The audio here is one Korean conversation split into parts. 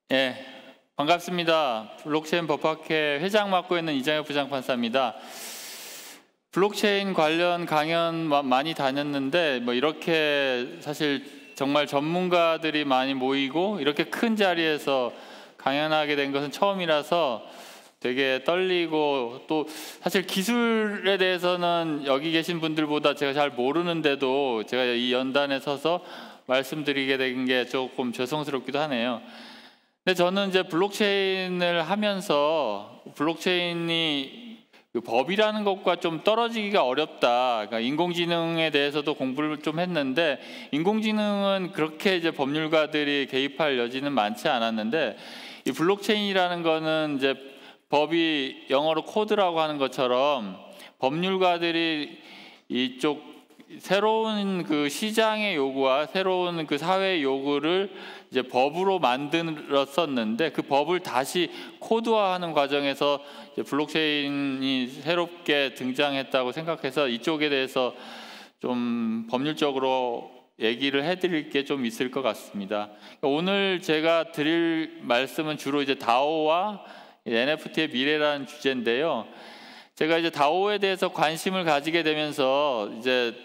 예, 반갑습니다. 블록체인 법학회 회장 맡고 있는 이정혁 부장판사입니다. 블록체인 관련 강연 많이 다녔는데 이렇게 사실 정말 전문가들이 많이 모이고 이렇게 큰 자리에서 강연하게 된 것은 처음이라서 되게 떨리고, 또 사실 기술에 대해서는 여기 계신 분들보다 제가 잘 모르는데도 제가 이 연단에 서서 말씀드리게 된 게 조금 죄송스럽기도 하네요. 근데 저는 이제 블록체인을 하면서 블록체인이 그 법이라는 것과 좀 떨어지기가 어렵다. 그러니까 인공지능에 대해서도 공부를 좀 했는데, 인공지능은 그렇게 이제 법률가들이 개입할 여지는 많지 않았는데, 이 블록체인이라는 거는 이제 법이 영어로 코드라고 하는 것처럼 법률가들이 이쪽 새로운 그 시장의 요구와 새로운 그 사회의 요구를 이제 법으로 만들었었는데, 그 법을 다시 코드화하는 과정에서 이제 블록체인이 새롭게 등장했다고 생각해서 이쪽에 대해서 좀 법률적으로 얘기를 해드릴 게 좀 있을 것 같습니다. 오늘 제가 드릴 말씀은 주로 이제 다오와 NFT의 미래라는 주제인데요. 제가 이제 다오에 대해서 관심을 가지게 되면서 이제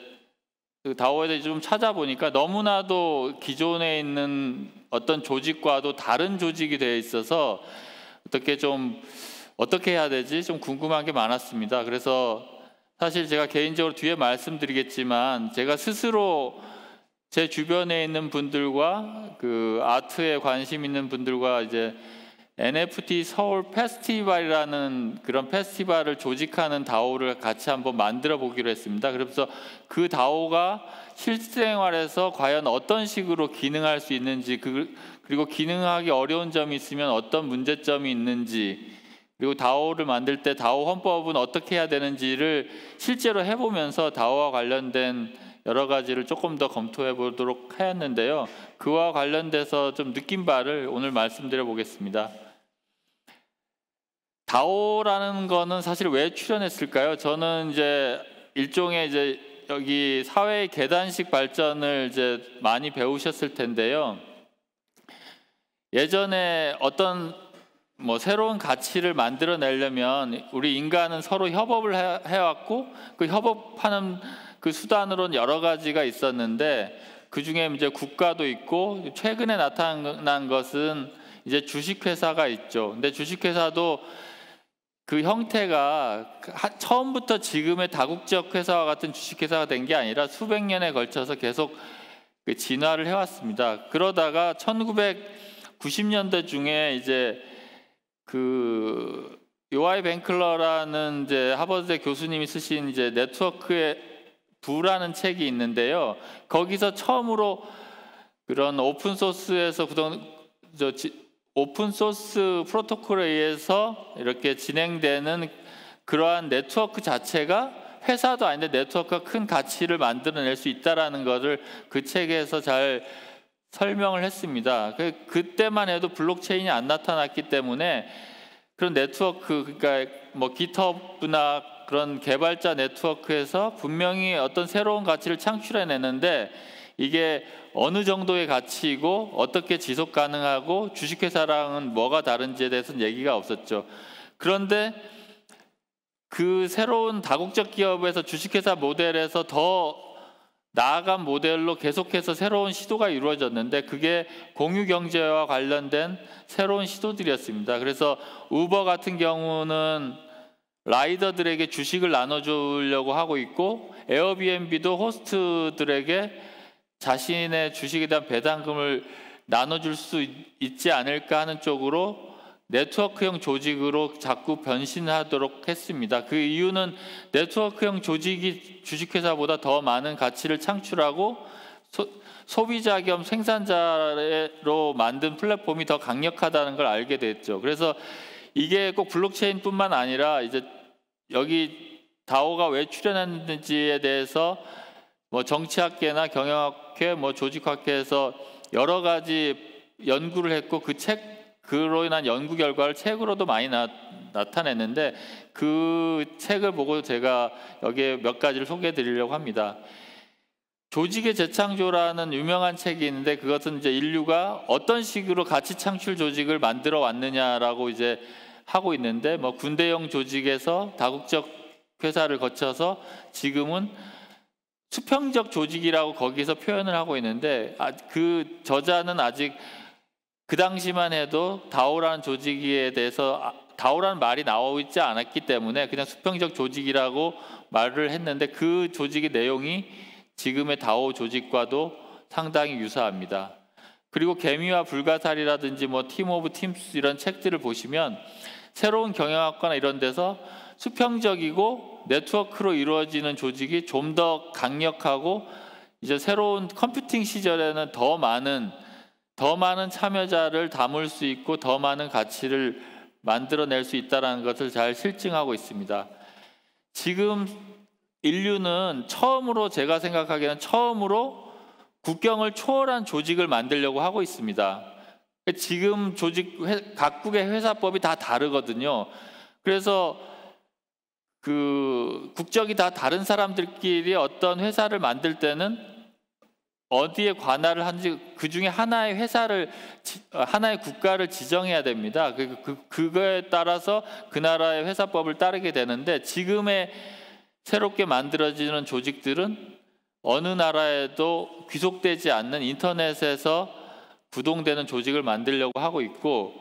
그 다오에 대해서 좀 찾아보니까 너무나도 기존에 있는 어떤 조직과도 다른 조직이 되어 있어서 어떻게 해야 되지? 좀 궁금한 게 많았습니다. 그래서 사실 제가 개인적으로 뒤에 말씀드리겠지만, 제가 스스로 제 주변에 있는 분들과 그 아트에 관심 있는 분들과 이제 NFT 서울 페스티벌이라는 그런 페스티벌을 조직하는 다오를 같이 한번 만들어 보기로 했습니다. 그래서 그 다오가 실생활에서 과연 어떤 식으로 기능할 수 있는지, 그리고 기능하기 어려운 점이 있으면 어떤 문제점이 있는지, 그리고 다오를 만들 때 다오 헌법은 어떻게 해야 되는지를 실제로 해보면서 다오와 관련된 여러 가지를 조금 더 검토해 보도록 하였는데요. 그와 관련돼서 좀 느낀 바를 오늘 말씀드려 보겠습니다. 다오라는 거는 사실 왜 출연했을까요? 저는 이제 일종의 이제 여기 사회의 계단식 발전을 이제 많이 배우셨을 텐데요. 예전에 어떤 새로운 가치를 만들어내려면 우리 인간은 서로 협업을 해왔고, 그 협업하는 그 수단으로는 여러 가지가 있었는데, 그 중에 이제 국가도 있고, 최근에 나타난 것은 이제 주식회사가 있죠. 근데 주식회사도 그 형태가 처음부터 지금의 다국적 회사와 같은 주식회사가 된 게 아니라 수백 년에 걸쳐서 계속 진화를 해왔습니다. 그러다가 1990년대 중에 이제 그 요아이 벤클러라는 이제 하버드대 교수님이 쓰신 이제 네트워크의 부라는 책이 있는데요. 거기서 처음으로 그런 오픈 소스에서 오픈 소스 프로토콜에 의해서 이렇게 진행되는 그러한 네트워크 자체가 회사도 아닌데 네트워크가 큰 가치를 만들어낼 수 있다라는 것을 그 책에서 잘 설명을 했습니다. 그때만 해도 블록체인이 안 나타났기 때문에 그런 네트워크, 그러니까 깃허브나 그런 개발자 네트워크에서 분명히 어떤 새로운 가치를 창출해내는데, 이게 어느 정도의 가치이고 어떻게 지속 가능하고 주식회사랑은 뭐가 다른지에 대해서는 얘기가 없었죠. 그런데 그 새로운 다국적 기업에서 주식회사 모델에서 더 나아간 모델로 계속해서 새로운 시도가 이루어졌는데, 그게 공유경제와 관련된 새로운 시도들이었습니다. 그래서 우버 같은 경우는 라이더들에게 주식을 나눠주려고 하고 있고, 에어비앤비도 호스트들에게 자신의 주식에 대한 배당금을 나눠줄 수 있지 않을까 하는 쪽으로 네트워크형 조직으로 자꾸 변신하도록 했습니다. 그 이유는 네트워크형 조직이 주식회사보다 더 많은 가치를 창출하고 소비자 겸 생산자로 만든 플랫폼이 더 강력하다는 걸 알게 됐죠. 그래서 이게 꼭 블록체인뿐만 아니라 이제 여기 다오가 왜 출연했는지에 대해서 정치학계나 경영학회, 조직학회에서 여러 가지 연구를 했고, 그로 인한 연구 결과를 책으로도 많이 나타냈는데, 그 책을 보고 제가 여기에 몇 가지를 소개해 드리려고 합니다. 조직의 재창조라는 유명한 책이 있는데, 그것은 이제 인류가 어떤 식으로 가치 창출 조직을 만들어 왔느냐라고 이제 하고 있는데, 뭐 군대용 조직에서 다국적 회사를 거쳐서 지금은 수평적 조직이라고 거기서 표현을 하고 있는데, 그 저자는 아직 그 당시만 해도 다오라는 조직에 대해서 다오라는 말이 나오지 않았기 때문에 그냥 수평적 조직이라고 말을 했는데, 그 조직의 내용이 지금의 다오 조직과도 상당히 유사합니다. 그리고 개미와 불가사리라든지 뭐 팀 오브 팀스 이런 책들을 보시면 새로운 경영학과나 이런 데서 수평적이고 네트워크로 이루어지는 조직이 좀 더 강력하고, 이제 새로운 컴퓨팅 시절에는 더 많은 참여자를 담을 수 있고 더 많은 가치를 만들어낼 수 있다는 것을 잘 실증하고 있습니다. 지금 인류는 처음으로, 제가 생각하기에는 처음으로 국경을 초월한 조직을 만들려고 하고 있습니다. 지금 각국의 회사법이 다 다르거든요. 그래서 그 국적이 다 다른 사람들끼리 어떤 회사를 만들 때는 어디에 관할을 하는지 그 중에 하나의 국가를 지정해야 됩니다. 그거에 따라서 그 나라의 회사법을 따르게 되는데, 지금의 새롭게 만들어지는 조직들은 어느 나라에도 귀속되지 않는 인터넷에서 구동되는 조직을 만들려고 하고 있고,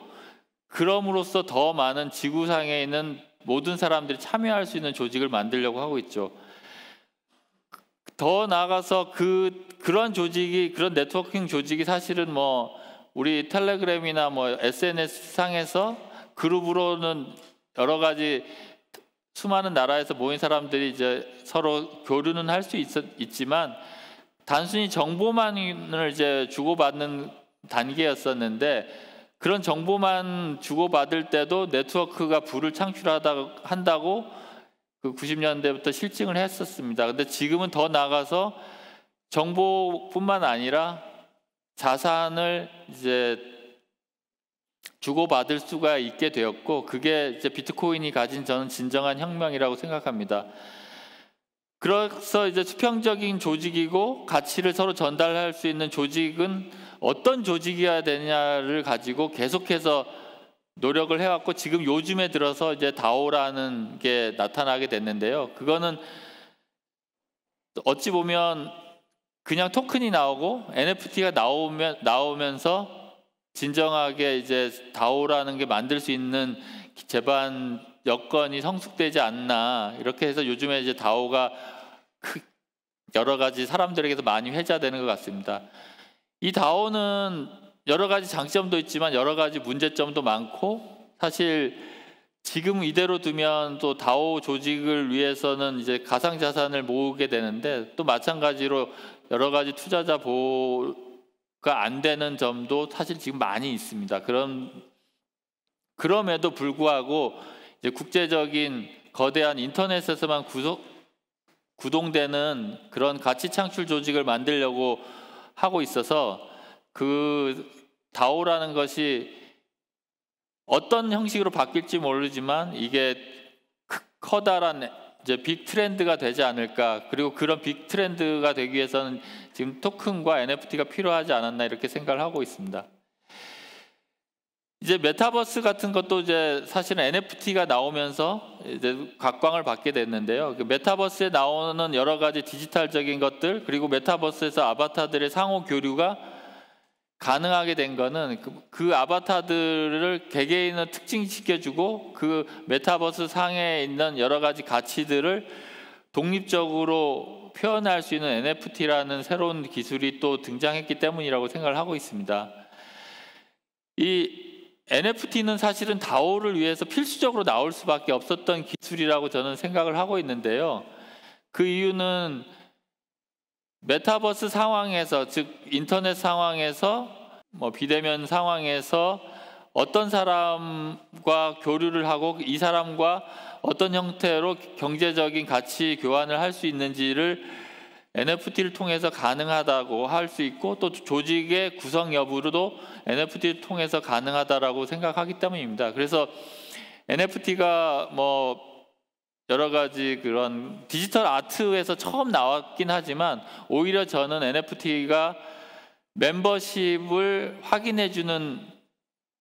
그럼으로써 더 많은 지구상에 있는 모든 사람들이 참여할 수 있는 조직을 만들려고 하고 있죠. 더 나아가서 그런 조직이, 그런 네트워킹 조직이 사실은 뭐 우리 텔레그램이나 뭐 SNS 상에서 그룹으로는 여러 가지 수많은 나라에서 모인 사람들이 이제 서로 교류는 할 수 있지만 단순히 정보만을 이제 주고받는 단계였었는데, 그런 정보만 주고받을 때도 네트워크가 부를 창출한다고 그 90년대부터 실증을 했었습니다. 근데 지금은 더 나아가서 정보뿐만 아니라 자산을 이제 주고받을 수가 있게 되었고, 그게 이제 비트코인이 가진 저는 진정한 혁명이라고 생각합니다. 그래서 이제 수평적인 조직이고 가치를 서로 전달할 수 있는 조직은 어떤 조직이어야 되냐를 가지고 계속해서 노력을 해왔고, 지금 요즘에 들어서 이제 다오라는 게 나타나게 됐는데요. 그거는 어찌 보면 그냥 토큰이 나오고 NFT가 나오면서 진정하게 이제 다오라는 게 만들 수 있는 제반 여건이 성숙되지 않나, 이렇게 해서 요즘에 이제 다오가 여러 가지 사람들에게서 많이 회자되는 것 같습니다. 이 다오는 여러 가지 장점도 있지만 여러 가지 문제점도 많고, 사실 지금 이대로 두면 또 다오 조직을 위해서는 이제 가상자산을 모으게 되는데, 또 마찬가지로 여러 가지 투자자 보호가 안 되는 점도 사실 지금 많이 있습니다. 그럼에도 불구하고 이제 국제적인 거대한 인터넷에서만 구동되는 그런 가치 창출 조직을 만들려고 하고 있어서, 그 다오라는 것이 어떤 형식으로 바뀔지 모르지만 이게 커다란 이제 빅 트렌드가 되지 않을까, 그리고 그런 빅 트렌드가 되기 위해서는 지금 토큰과 NFT가 필요하지 않았나, 이렇게 생각을 하고 있습니다. 이제 메타버스 같은 것도 이제 사실은 NFT가 나오면서 이제 각광을 받게 됐는데요. 그 메타버스에 나오는 여러 가지 디지털적인 것들, 그리고 메타버스에서 아바타들의 상호 교류가 가능하게 된 거는 그 아바타들을 개개인을 특징시켜주고 그 메타버스 상에 있는 여러 가지 가치들을 독립적으로 표현할 수 있는 NFT라는 새로운 기술이 또 등장했기 때문이라고 생각을 하고 있습니다. 이 NFT는 사실은 다오를 위해서 필수적으로 나올 수밖에 없었던 기술이라고 저는 생각을 하고 있는데요. 그 이유는 메타버스 상황에서, 즉 인터넷 상황에서, 뭐 비대면 상황에서 어떤 사람과 교류를 하고 이 사람과 어떤 형태로 경제적인 가치 교환을 할 수 있는지를 NFT를 통해서 가능하다고 할 수 있고, 또 조직의 구성 여부로도 NFT를 통해서 가능하다라고 생각하기 때문입니다. 그래서 NFT가 뭐 여러 가지 그런 디지털 아트에서 처음 나왔긴 하지만 오히려 저는 NFT가 멤버십을 확인해주는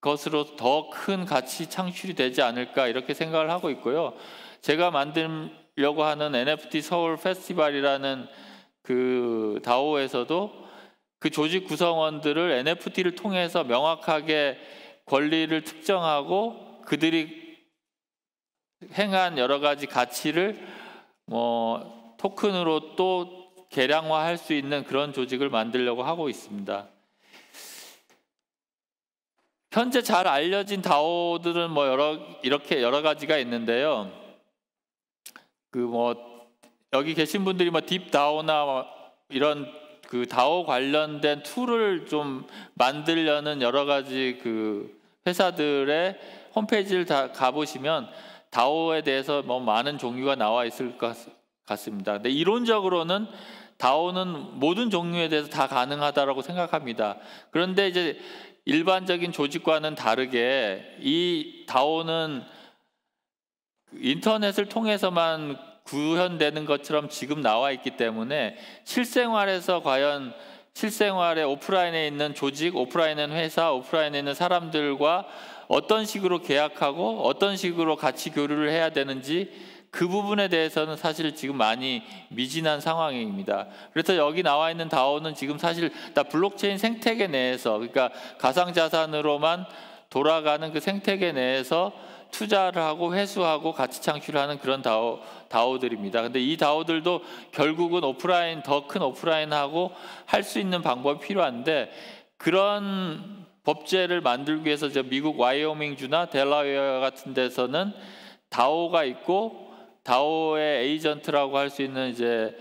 것으로 더 큰 가치 창출이 되지 않을까 이렇게 생각을 하고 있고요. 제가 만들려고 하는 NFT 서울 페스티벌이라는 그 다오에서도 그 조직 구성원들을 NFT를 통해서 명확하게 권리를 특정하고 그들이 행한 여러 가지 가치를 토큰으로 또 계량화할 수 있는 그런 조직을 만들려고 하고 있습니다. 현재 잘 알려진 다오들은 이렇게 여러 가지가 있는데요. 여기 계신 분들이 딥다오나 이런 그 다오 관련된 툴을 좀 만들려는 여러 가지 그 회사들의 홈페이지를 다 가보시면 다오에 대해서 많은 종류가 나와 있을 것 같습니다. 근데 이론적으로는 다오는 모든 종류에 대해서 다 가능하다라고 생각합니다. 그런데 이제 일반적인 조직과는 다르게 이 다오는 인터넷을 통해서만 구현되는 것처럼 지금 나와 있기 때문에 실생활에서 과연 실생활에 오프라인에 있는 조직, 오프라인에 있는 회사, 오프라인에 있는 사람들과 어떤 식으로 계약하고 어떤 식으로 같이 교류를 해야 되는지 그 부분에 대해서는 사실 지금 많이 미진한 상황입니다. 그래서 여기 나와 있는 다오는 지금 사실 다 블록체인 생태계 내에서, 그러니까 가상자산으로만 돌아가는 그 생태계 내에서 투자를 하고 회수하고 가치 창출하는 그런 다오들입니다. 근데 이 다오들도 결국은 오프라인, 더 큰 오프라인하고 할 수 있는 방법이 필요한데, 그런 법제를 만들기 위해서 미국 와이오밍주나 델라웨어 같은 데서는 다오가 있고, 다오의 에이전트라고 할 수 있는 이제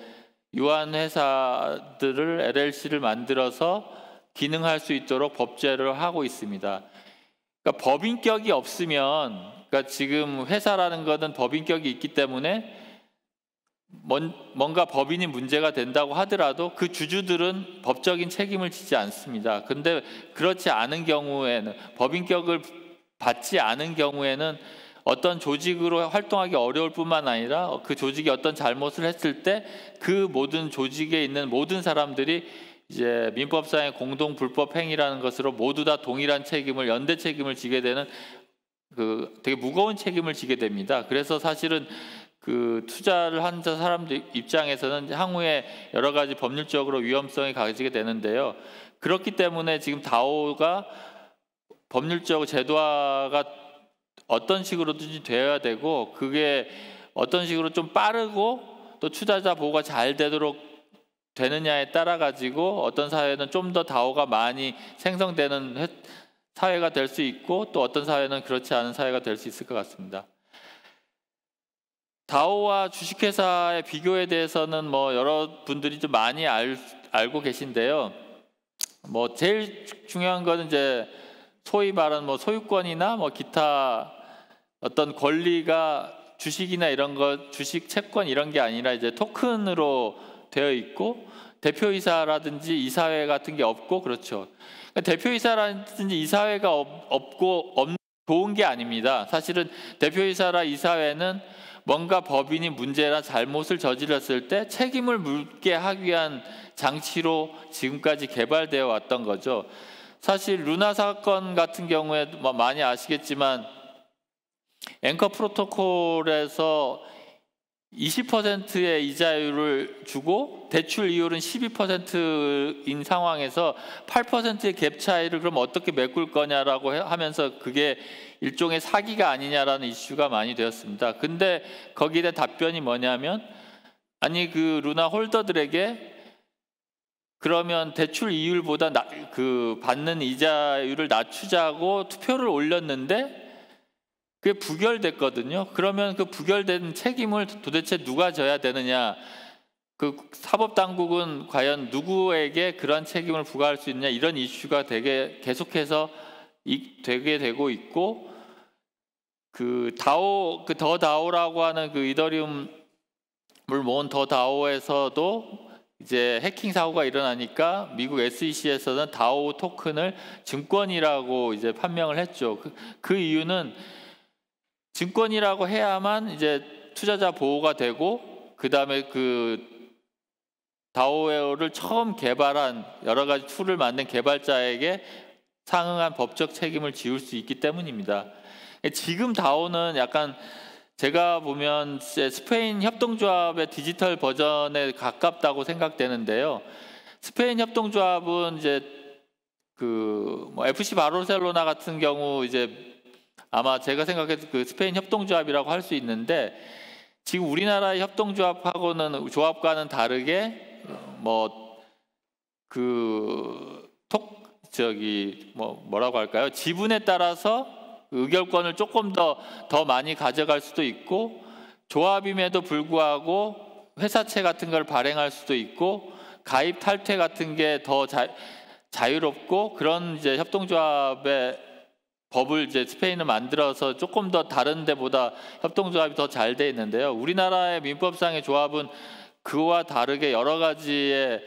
유한 회사들을 LLC를 만들어서 기능할 수 있도록 법제를 하고 있습니다. 그러니까 법인격이 없으면, 그러니까 지금 회사라는 것은 법인격이 있기 때문에 뭔가 법인이 문제가 된다고 하더라도 그 주주들은 법적인 책임을 지지 않습니다. 근데 그렇지 않은 경우에는, 법인격을 받지 않은 경우에는 어떤 조직으로 활동하기 어려울 뿐만 아니라 그 조직이 어떤 잘못을 했을 때 그 모든 조직에 있는 모든 사람들이 이제 민법상의 공동 불법 행위라는 것으로 모두 다 동일한 책임을, 연대 책임을 지게 되는 되게 무거운 책임을 지게 됩니다. 그래서 사실은 그 투자를 한 사람들 입장에서는 향후에 여러 가지 법률적으로 위험성이 가지게 되는데요. 그렇기 때문에 지금 다오가 법률적 제도화가 어떤 식으로든지 되어야 되고, 그게 어떤 식으로 좀 빠르고 또 투자자 보호가 잘 되도록 되느냐에 따라 가지고 어떤 사회는 좀 더 다오가 많이 생성되는 사회가 될 수 있고, 또 어떤 사회는 그렇지 않은 사회가 될 수 있을 것 같습니다. 다오와 주식회사의 비교에 대해서는 여러 분들이 좀 많이 알고 계신데요. 제일 중요한 거는 이제 소위 말하는 소유권이나 기타 어떤 권리가 주식이나 이런 것, 주식 채권 이런 게 아니라 이제 토큰으로 되어 있고, 대표이사라든지 이사회 같은 게 없고, 그렇죠. 그러니까 대표이사라든지 이사회가 없고 좋은 게 아닙니다. 사실은 대표이사라 이사회는 뭔가 법인이 문제나 잘못을 저질렀을 때 책임을 묻게 하기 위한 장치로 지금까지 개발되어 왔던 거죠. 사실 루나 사건 같은 경우에 많이 아시겠지만 앵커 프로토콜에서 20%의 이자율을 주고 대출 이율은 12%인 상황에서 8%의 갭 차이를 그럼 어떻게 메꿀 거냐라고 하면서 그게 일종의 사기가 아니냐라는 이슈가 많이 되었습니다. 근데 거기에 대한 답변이 뭐냐면, 아니 그 루나 홀더들에게 그러면 대출 이율보다 받는 이자율을 낮추자고 투표를 올렸는데 그게 부결됐거든요. 그러면 그 부결된 책임을 도대체 누가 져야 되느냐? 그 사법당국은 과연 누구에게 그런 책임을 부과할 수 있느냐? 이런 이슈가 되게 계속해서 되게 되고 있고, 그 다오, 그 더 다오라고 하는 그 이더리움을 모은 더 다오에서도 이제 해킹 사고가 일어나니까 미국 SEC에서는 다오 토큰을 증권이라고 이제 판명을 했죠. 그 이유는 증권이라고 해야만 이제 투자자 보호가 되고, 그 다음에 그 다오웨어를 처음 개발한 여러 가지 툴을 만든 개발자에게 상응한 법적 책임을 지울 수 있기 때문입니다. 지금 다오는 약간 제가 보면 스페인 협동조합의 디지털 버전에 가깝다고 생각되는데요. 스페인 협동조합은 이제 그 FC 바르셀로나 같은 경우 이제 아마 제가 생각해도 그 스페인 협동조합이라고 할 수 있는데, 지금 우리나라의 협동조합하고는 조합과는 다르게 뭐라고 할까요? 지분에 따라서 의결권을 조금 더 많이 가져갈 수도 있고, 조합임에도 불구하고 회사채 같은 걸 발행할 수도 있고, 가입 탈퇴 같은 게 더 자유롭고, 그런 이제 협동조합의 법을 이제 스페인은 만들어서 조금 더 다른 데보다 협동조합이 더 잘 돼 있는데요. 우리나라의 민법상의 조합은 그와 다르게 여러 가지의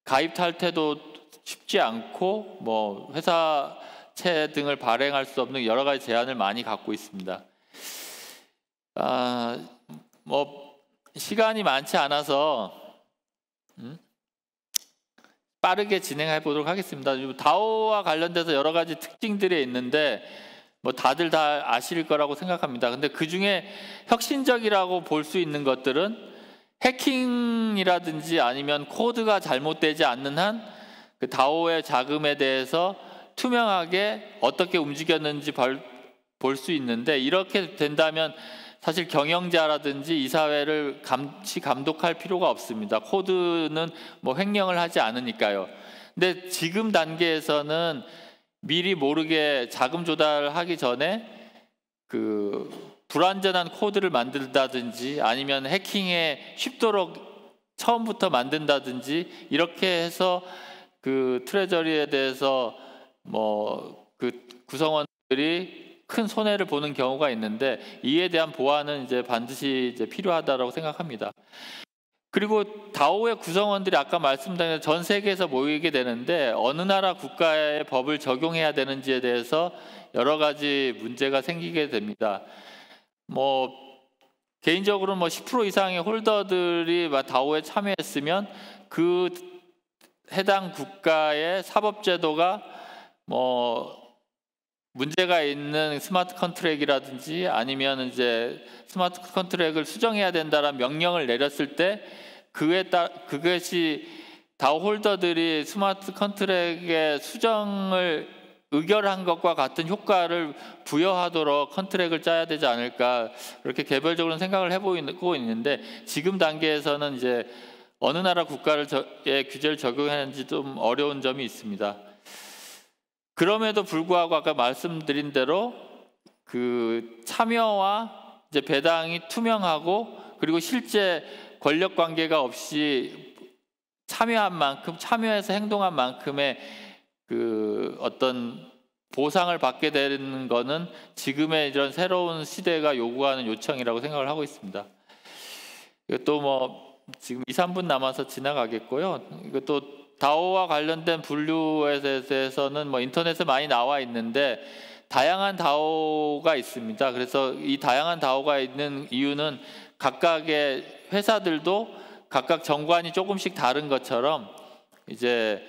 가입 탈퇴도 쉽지 않고 회사채 등을 발행할 수 없는 여러 가지 제한을 많이 갖고 있습니다. 시간이 많지 않아서 빠르게 진행해 보도록 하겠습니다. 다오와 관련돼서 여러 가지 특징들이 있는데 다들 다 아실 거라고 생각합니다. 근데 그 중에 혁신적이라고 볼 수 있는 것들은 해킹이라든지 아니면 코드가 잘못되지 않는 한 그 다오의 자금에 대해서 투명하게 어떻게 움직였는지 볼 수 있는데, 이렇게 된다면 사실 경영자라든지 이사회를 감독할 필요가 없습니다. 코드는 횡령을 하지 않으니까요. 근데 지금 단계에서는 미리 모르게 자금 조달하기 전에 그 불완전한 코드를 만든다든지 아니면 해킹에 쉽도록 처음부터 만든다든지, 이렇게 해서 그 트레저리에 대해서 그 구성원들이 큰 손해를 보는 경우가 있는데, 이에 대한 보완은 이제 반드시 이제 필요하다고 생각합니다. 그리고 다오의 구성원들이 아까 말씀드린 전 세계에서 모이게 되는데, 어느 나라 국가의 법을 적용해야 되는지에 대해서 여러 가지 문제가 생기게 됩니다. 개인적으로 10% 이상의 홀더들이 다오에 참여했으면 그 해당 국가의 사법제도가 문제가 있는 스마트 컨트랙이라든지 아니면 이제 스마트 컨트랙을 수정해야 된다라는 명령을 내렸을 때 그것이 다오 홀더들이 스마트 컨트랙의 수정을 의결한 것과 같은 효과를 부여하도록 컨트랙을 짜야 되지 않을까, 그렇게 개별적으로 생각을 해보고 있는데, 지금 단계에서는 이제 어느 나라 국가의 규제를 적용하는지 좀 어려운 점이 있습니다. 그럼에도 불구하고 아까 말씀드린 대로 그 참여와 이제 배당이 투명하고, 그리고 실제 권력 관계가 없이 참여해서 행동한 만큼의 그 어떤 보상을 받게 되는 것은 지금의 이런 새로운 시대가 요구하는 요청이라고 생각을 하고 있습니다. 이것도 지금 2-3분 남아서 지나가겠고요. 이것도 다오와 관련된 분류에 대해서는 인터넷에 많이 나와 있는데, 다양한 다오가 있습니다. 그래서 이 다양한 다오가 있는 이유는 각각의 회사들도 각각 정관이 조금씩 다른 것처럼 이제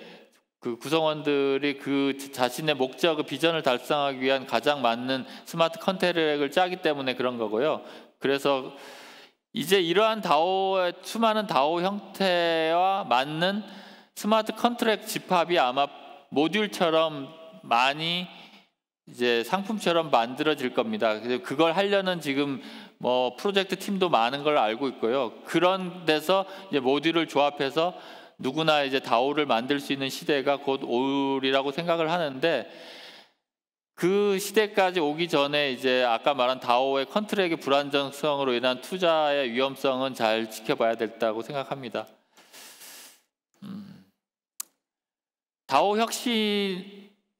그 구성원들이 그 자신의 목적, 비전을 달성하기 위한 가장 맞는 스마트 컨트랙을 짜기 때문에 그런 거고요. 그래서 이제 이러한 다오의 수많은 다오 형태와 맞는 스마트 컨트랙 집합이 아마 모듈처럼 많이 이제 상품처럼 만들어질 겁니다. 그걸 하려는 지금 프로젝트 팀도 많은 걸 알고 있고요. 그런 데서 이제 모듈을 조합해서 누구나 이제 다오를 만들 수 있는 시대가 곧 오리라고 생각을 하는데, 그 시대까지 오기 전에 이제 아까 말한 다오의 컨트랙의 불안정성으로 인한 투자의 위험성은 잘 지켜봐야 된다고 생각합니다.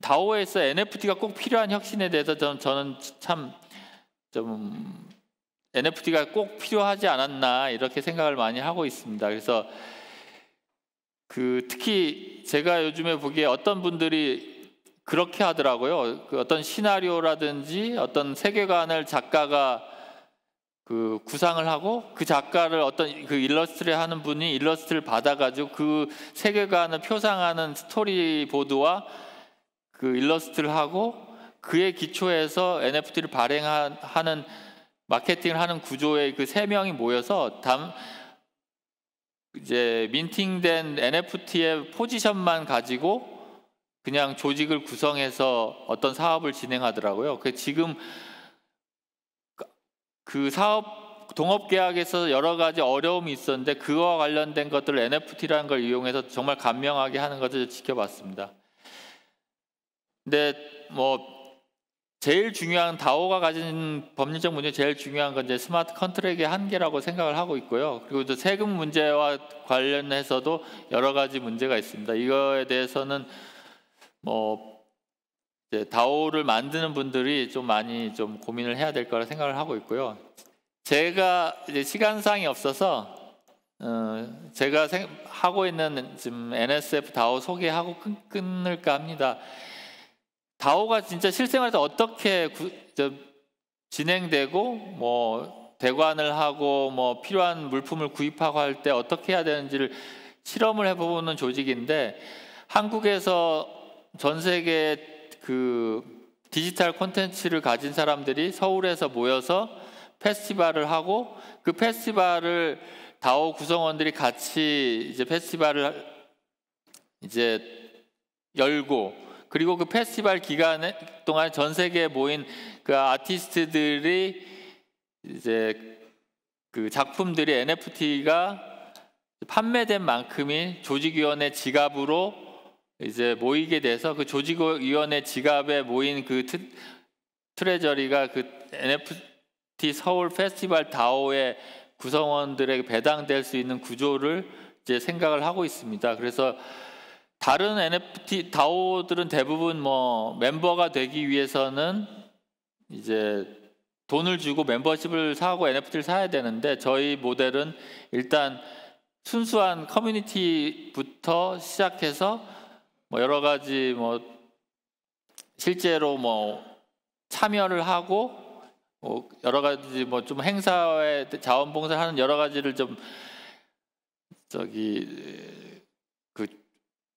다오에서 NFT가 꼭 필요한 혁신에 대해서 저는 참 좀 NFT가 꼭 필요하지 않았나 이렇게 생각을 많이 하고 있습니다. 그래서 특히 제가 요즘에 보기에 어떤 분들이 그렇게 하더라고요. 어떤 시나리오라든지 어떤 세계관을 작가가 그 구상을 하고 그 작가를 어떤 그 일러스트를 하는 분이 일러스트를 받아가지고 그 세계관을 표상하는 스토리보드와 그 일러스트를 하고 그의 기초에서 NFT를 발행하는 마케팅을 하는 구조의 그 세 명이 모여서 이제 민팅된 NFT의 포지션만 가지고 그냥 조직을 구성해서 어떤 사업을 진행하더라고요. 그 지금 그 사업 동업 계약에서 여러 가지 어려움이 있었는데 그와 관련된 것들을 NFT라는 걸 이용해서 정말 간명하게 하는 것을 지켜봤습니다. 근데 뭐 제일 중요한 다오가 가진 법률적 문제 제일 중요한 건 이제 스마트 컨트랙의 한계라고 생각을 하고 있고요. 그리고 또 세금 문제와 관련해서도 여러 가지 문제가 있습니다. 이거에 대해서는 뭐 이제 다오를 만드는 분들이 좀 많이 좀 고민을 해야 될 거라 생각을 하고 있고요. 제가 이제 시간상이 없어서 제가 하고 있는 지금 NSF 다오 소개하고 끊을까 합니다. 다오가 진짜 실생활에서 어떻게 진행되고 뭐 대관을 하고 뭐 필요한 물품을 구입하고 할 때 어떻게 해야 되는지를 실험을 해보는 조직인데 한국에서 전 세계 그 디지털 콘텐츠를 가진 사람들이 서울에서 모여서 페스티벌을 하고 그 페스티벌을 다오 구성원들이 같이 이제 페스티벌을 이제 열고 그리고 그 페스티벌 기간 동안 전 세계에 모인 그 아티스트들이 이제 그 작품들이 NFT가 판매된 만큼이 조직위원회 지갑으로 이제 모이게 돼서 그 조직위원회 지갑에 모인 그 트레저리가 그 NFT 서울 페스티벌 다오의 구성원들에게 배당될 수 있는 구조를 이제 생각을 하고 있습니다. 그래서 다른 NFT 다오들은 대부분 뭐 멤버가 되기 위해서는 이제 돈을 주고 멤버십을 사고 NFT를 사야 되는데 저희 모델은 일단 순수한 커뮤니티부터 시작해서 뭐 여러 가지 뭐 실제로 뭐 참여를 하고 뭐 여러 가지 뭐 좀 행사에 자원봉사를 하는 여러 가지를 좀 그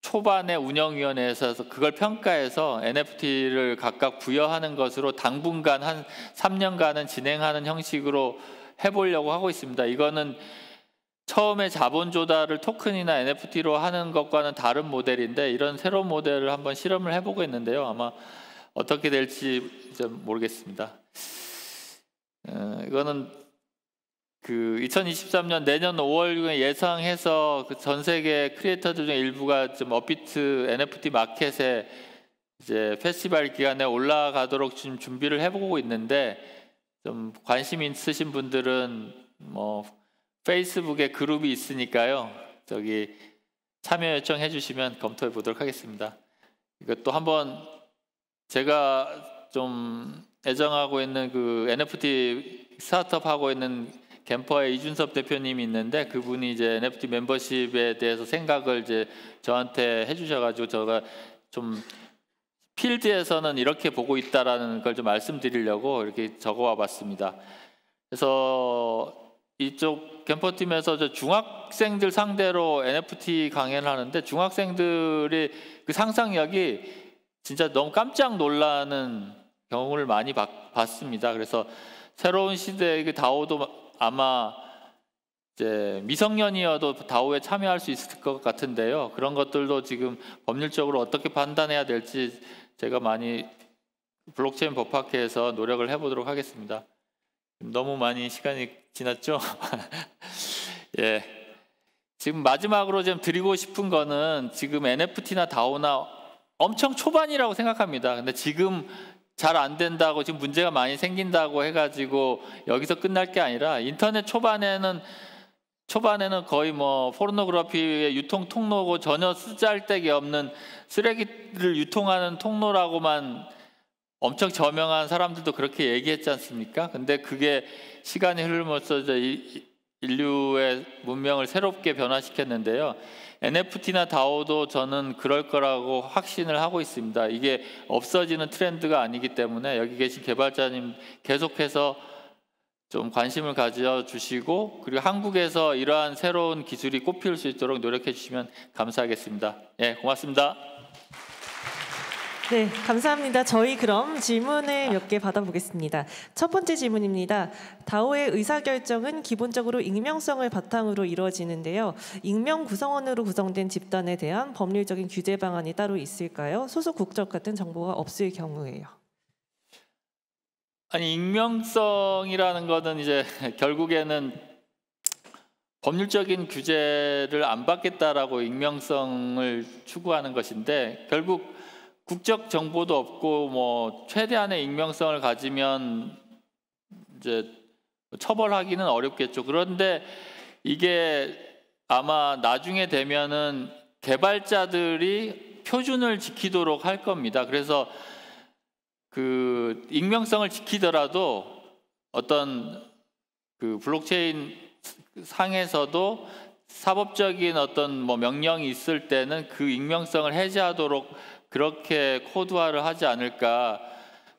초반에 운영위원회에서 그걸 평가해서 NFT를 각각 부여하는 것으로 당분간 한 3년간은 진행하는 형식으로 해보려고 하고 있습니다. 이거는 처음에 자본 조달을 토큰이나 NFT로 하는 것과는 다른 모델인데 이런 새로운 모델을 한번 실험을 해보고 있는데요. 아마 어떻게 될지 좀 모르겠습니다. 이거는 그 2023년 내년 5월에 예상해서 그 전 세계 크리에이터들 중에 일부가 좀 업비트 NFT 마켓에 이제 페스티벌 기간에 올라가도록 지금 준비를 해보고 있는데 좀 관심 있으신 분들은 뭐 페이스북에 그룹이 있으니까요. 저기 참여 요청해 주시면 검토해 보도록 하겠습니다. 이것도 한번 제가 좀 애정하고 있는 그 NFT 스타트업 하고 있는 gem퍼의 이준섭 대표님이 있는데 그분이 이제 NFT 멤버십에 대해서 생각을 이제 저한테 해주셔가지고 제가 좀 필드에서는 이렇게 보고 있다라는 걸 좀 말씀드리려고 이렇게 적어와 봤습니다. 그래서 이쪽 gem퍼팀에서 중학생들 상대로 NFT 강연을 하는데 중학생들이 그 상상력이 진짜 너무 깜짝 놀라는 경우를 많이 봤습니다. 그래서 새로운 시대의 그 다오도 아마 이제 미성년이어도 다오에 참여할 수 있을 것 같은데요. 그런 것들도 지금 법률적으로 어떻게 판단해야 될지 제가 많이 블록체인 법학회에서 노력을 해보도록 하겠습니다. 너무 많이 시간이 지났죠? 예. 지금 마지막으로 좀 드리고 싶은 거는 지금 NFT나 다오나 엄청 초반이라고 생각합니다. 근데 지금 잘 안 된다고 지금 문제가 많이 생긴다고 해가지고 여기서 끝날 게 아니라 인터넷 초반에는 거의 뭐 포르노그래피의 유통 통로고 전혀 쓰잘데기 없는 쓰레기를 유통하는 통로라고만 엄청 저명한 사람들도 그렇게 얘기했지 않습니까? 근데 그게 시간이 흐름으로써 인류의 문명을 새롭게 변화시켰는데요. NFT나 다오도 저는 그럴 거라고 확신을 하고 있습니다. 이게 없어지는 트렌드가 아니기 때문에 여기 계신 개발자님 계속해서 좀 관심을 가져주시고 그리고 한국에서 이러한 새로운 기술이 꽃피울 수 있도록 노력해 주시면 감사하겠습니다. 예, 고맙습니다. 네, 감사합니다. 저희 그럼 질문을 몇 개 받아보겠습니다. 첫 번째 질문입니다. 다오의 의사결정은 기본적으로 익명성을 바탕으로 이루어지는데요. 익명 구성원으로 구성된 집단에 대한 법률적인 규제 방안이 따로 있을까요? 소속 국적 같은 정보가 없을 경우에요. 아니, 익명성이라는 거는 이제 결국에는 법률적인 규제를 안 받겠다라고 익명성을 추구하는 것인데 결국 국적 정보도 없고 뭐 최대한의 익명성을 가지면 이제 처벌하기는 어렵겠죠. 그런데 이게 아마 나중에 되면은 개발자들이 표준을 지키도록 할 겁니다. 그래서 그 익명성을 지키더라도 어떤 그 블록체인 상에서도 사법적인 어떤 뭐 명령이 있을 때는 그 익명성을 해제하도록 그렇게 코드화를 하지 않을까.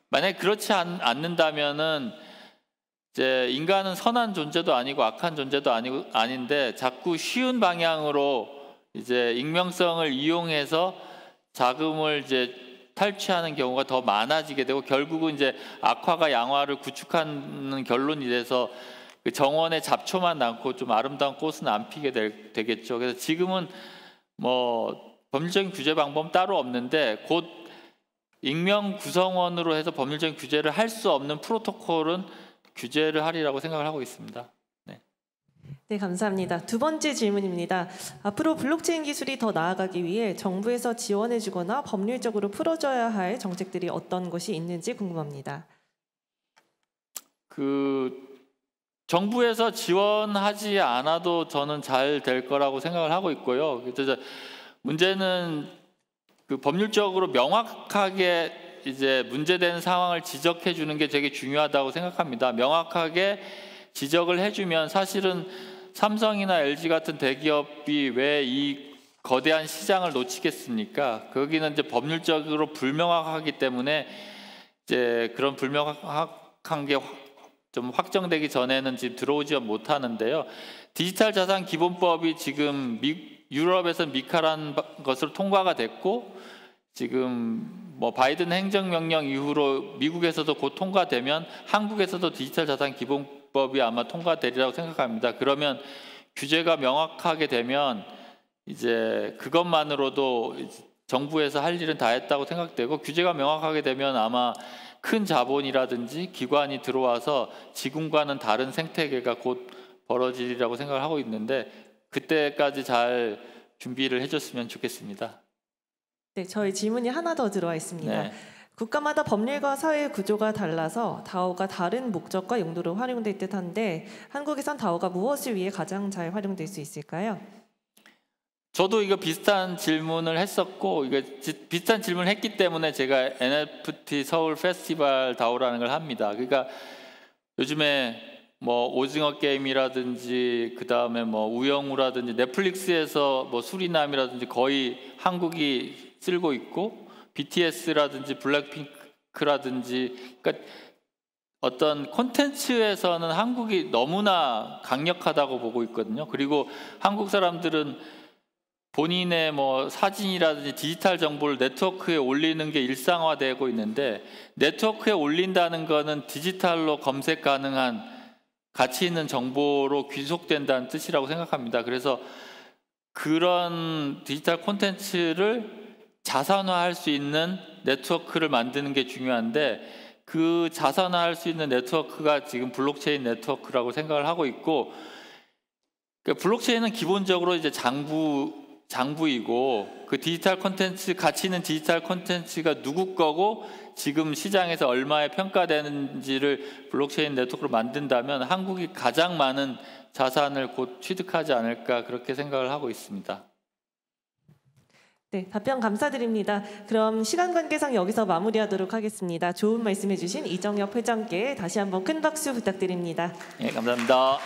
만약에 그렇지 않는다면은 이제 인간은 선한 존재도 아니고 악한 존재도 아닌데 자꾸 쉬운 방향으로 이제 익명성을 이용해서 자금을 이제 탈취하는 경우가 더 많아지게 되고 결국은 이제 악화가 양화를 구축하는 결론이 돼서 그 정원에 잡초만 남고 좀 아름다운 꽃은 안 피게 되겠죠. 그래서 지금은 뭐 법률적인 규제 방법은 따로 없는데 곧 익명 구성원으로 해서 법률적인 규제를 할 수 없는 프로토콜은 규제를 하리라고 생각을 하고 있습니다. 네, 감사합니다. 두 번째 질문입니다. 앞으로 블록체인 기술이 더 나아가기 위해 정부에서 지원해주거나 법률적으로 풀어줘야 할 정책들이 어떤 것이 있는지 궁금합니다. 정부에서 지원하지 않아도 저는 잘 될 거라고 생각을 하고 있고요. 그래서 문제는 그 법률적으로 명확하게 이제 문제되는 상황을 지적해 주는 게 되게 중요하다고 생각합니다. 명확하게 지적을 해주면 사실은 삼성이나 LG 같은 대기업이 왜 이 거대한 시장을 놓치겠습니까? 거기는 이제 법률적으로 불명확하기 때문에 이제 그런 불명확한 게 좀 확정되기 전에는 지금 들어오지 못하는데요. 디지털 자산 기본법이 지금 유럽에서 미카라는 것으로 통과가 됐고 지금 뭐 바이든 행정명령 이후로 미국에서도 곧 통과되면 한국에서도 디지털 자산 기본법이 아마 통과되리라고 생각합니다. 그러면 규제가 명확하게 되면 이제 그것만으로도 정부에서 할 일은 다 했다고 생각되고 규제가 명확하게 되면 아마 큰 자본이라든지 기관이 들어와서 지금과는 다른 생태계가 곧 벌어지리라고 생각을 하고 있는데 그때까지 잘 준비를 해줬으면 좋겠습니다. 네, 저희 질문이 하나 더 들어와 있습니다. 네. 국가마다 법률과 사회 구조가 달라서 다오가 다른 목적과 용도로 활용될 듯한데 한국에선 다오가 무엇을 위해 가장 잘 활용될 수 있을까요? 저도 이거 비슷한 질문을 했었고 비슷한 질문을 했기 때문에 제가 NFT 서울 페스티벌 다오라는 걸 합니다. 그러니까 요즘에 뭐 오징어 게임이라든지 그 다음에 뭐 우영우라든지 넷플릭스에서 뭐 수리남이라든지 거의 한국이 쓸고 있고 BTS라든지 블랙핑크라든지 그러니까 어떤 콘텐츠에서는 한국이 너무나 강력하다고 보고 있거든요. 그리고 한국 사람들은 본인의 뭐 사진이라든지 디지털 정보를 네트워크에 올리는 게 일상화되고 있는데 네트워크에 올린다는 거는 디지털로 검색 가능한 가치 있는 정보로 귀속된다는 뜻이라고 생각합니다. 그래서 그런 디지털 콘텐츠를 자산화할 수 있는 네트워크를 만드는 게 중요한데 그 자산화할 수 있는 네트워크가 지금 블록체인 네트워크라고 생각을 하고 있고 그러니까 블록체인은 기본적으로 이제 장부이고 그 디지털 콘텐츠 가치 있는 디지털 콘텐츠가 누구 거고 지금 시장에서 얼마에 평가되는지를 블록체인 네트워크로 만든다면 한국이 가장 많은 자산을 곧 취득하지 않을까 그렇게 생각을 하고 있습니다. 네, 답변 감사드립니다. 그럼 시간 관계상 여기서 마무리하도록 하겠습니다. 좋은 말씀해 주신 이정엽 회장께 다시 한번 큰 박수 부탁드립니다. 네, 감사합니다.